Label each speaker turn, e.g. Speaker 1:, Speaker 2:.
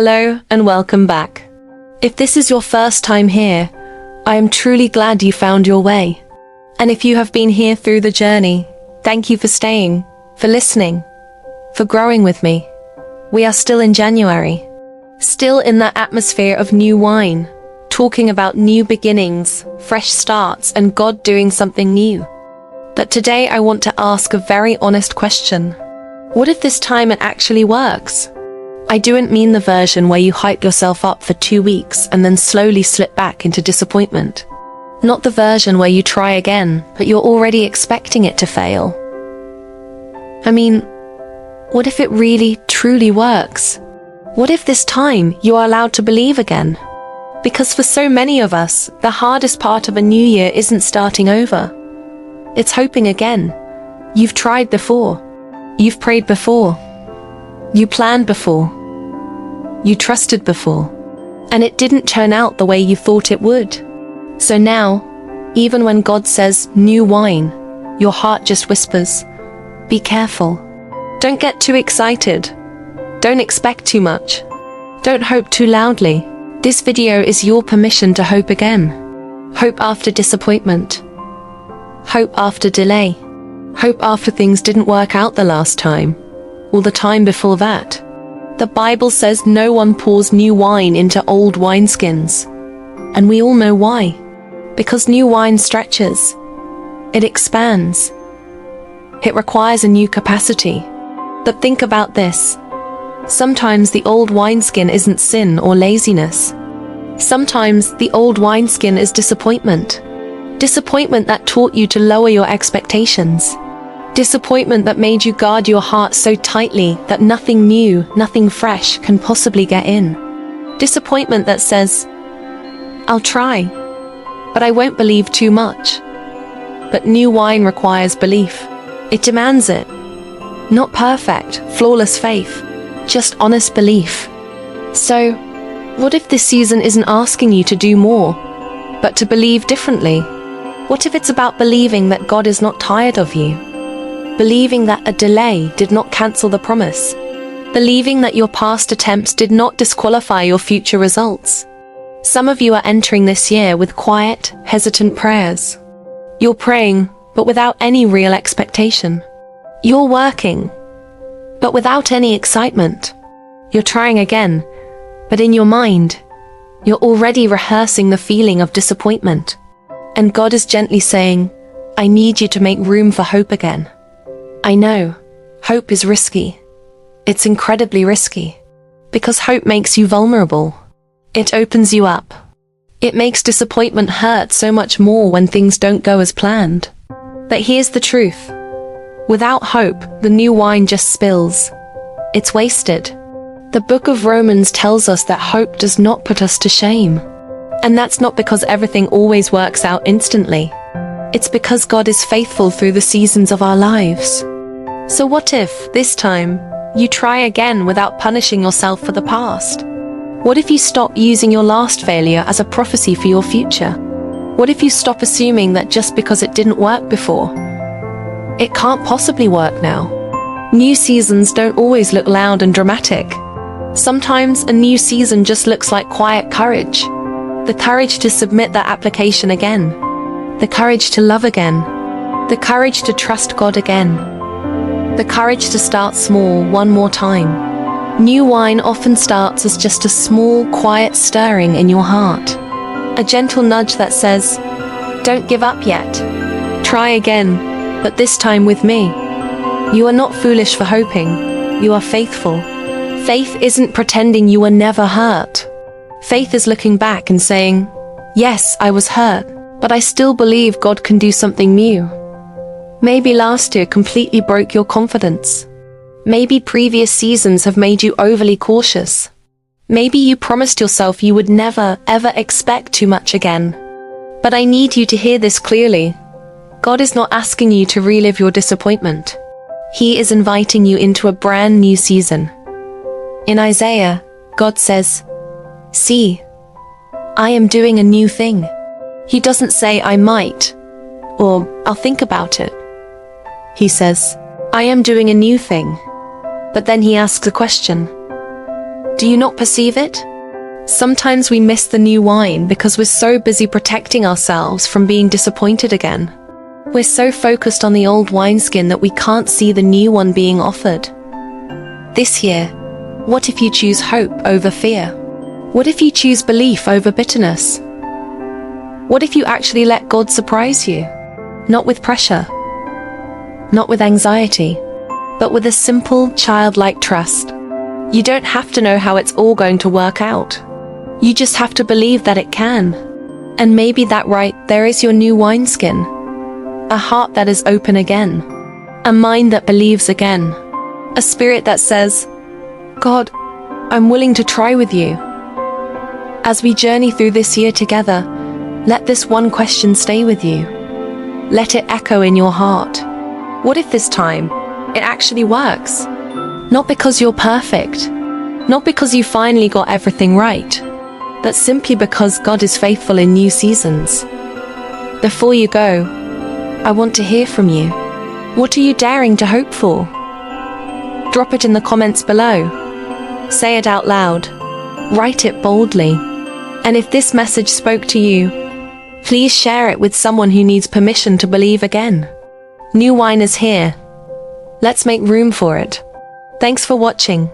Speaker 1: Hello and welcome back. If this is your first time here, I am truly glad you found your way. And if you have been here through the journey, thank you for staying, for listening, for growing with me. We are still in January, still in that atmosphere of new wine, talking about new beginnings, fresh starts, and God doing something new. But today I want to ask a very honest question. What if this time it actually works? I don't mean the version where you hype yourself up for 2 weeks and then slowly slip back into disappointment. Not the version where you try again, but you're already expecting it to fail. I mean, what if it really, truly works? What if this time you are allowed to believe again? Because for so many of us, the hardest part of a new year isn't starting over. It's hoping again. You've tried before. You've prayed before. You planned before. You trusted before. And it didn't turn out the way you thought it would. So now, even when God says new wine, your heart just whispers, be careful. Don't get too excited. Don't expect too much. Don't hope too loudly. This video is your permission to hope again. Hope after disappointment. Hope after delay. Hope after things didn't work out the last time, or the time before that. The Bible says no one pours new wine into old wineskins. And we all know why. Because new wine stretches. It expands. It requires a new capacity. But think about this. Sometimes the old wineskin isn't sin or laziness. Sometimes the old wineskin is disappointment. Disappointment that taught you to lower your expectations. Disappointment that made you guard your heart so tightly that nothing new, nothing fresh can possibly get in. Disappointment that says, I'll try, but I won't believe too much. But new wine requires belief. It demands it. Not perfect, flawless faith, just honest belief. So, what if this season isn't asking you to do more, but to believe differently? What if it's about believing that God is not tired of you? Believing that a delay did not cancel the promise. Believing that your past attempts did not disqualify your future results. Some of you are entering this year with quiet, hesitant prayers. You're praying, but without any real expectation. You're working, but without any excitement. You're trying again, but in your mind, you're already rehearsing the feeling of disappointment. And God is gently saying, I need you to make room for hope again. I know, hope is risky. It's incredibly risky. Because hope makes you vulnerable. It opens you up. It makes disappointment hurt so much more when things don't go as planned. But here's the truth. Without hope, the new wine just spills. It's wasted. The book of Romans tells us that hope does not put us to shame. And that's not because everything always works out instantly. It's because God is faithful through the seasons of our lives. So what if, this time, you try again without punishing yourself for the past? What if you stop using your last failure as a prophecy for your future? What if you stop assuming that just because it didn't work before, it can't possibly work now? New seasons don't always look loud and dramatic. Sometimes a new season just looks like quiet courage. The courage to submit that application again. The courage to love again. The courage to trust God again. The courage to start small one more time. New wine often starts as just a small, quiet stirring in your heart. A gentle nudge that says, don't give up yet. Try again, but this time with me. You are not foolish for hoping. You are faithful. Faith isn't pretending you were never hurt. Faith is looking back and saying, yes, I was hurt, but I still believe God can do something new. Maybe last year completely broke your confidence. Maybe previous seasons have made you overly cautious. Maybe you promised yourself you would never, ever expect too much again. But I need you to hear this clearly. God is not asking you to relive your disappointment. He is inviting you into a brand new season. In Isaiah, God says, see, I am doing a new thing. He doesn't say I might, or I'll think about it. He says, I am doing a new thing. But then he asks a question. Do you not perceive it? Sometimes we miss the new wine because we're so busy protecting ourselves from being disappointed again. We're so focused on the old wineskin that we can't see the new one being offered. This year, what if you choose hope over fear? What if you choose belief over bitterness? What if you actually let God surprise you? Not with pressure, not with anxiety, but with a simple, childlike trust. You don't have to know how it's all going to work out. You just have to believe that it can. And maybe that right there is your new wineskin. A heart that is open again. A mind that believes again. A spirit that says, God, I'm willing to try with you. As we journey through this year together, let this one question stay with you. Let it echo in your heart. What if this time it actually works? Not because you're perfect, not because you finally got everything right, but simply because God is faithful in new seasons. Before you go, I want to hear from you. What are you daring to hope for? Drop it in the comments below. Say it out loud. Write it boldly. And if this message spoke to you, please share it with someone who needs permission to believe again. New wine is here. Let's make room for it. Thanks for watching.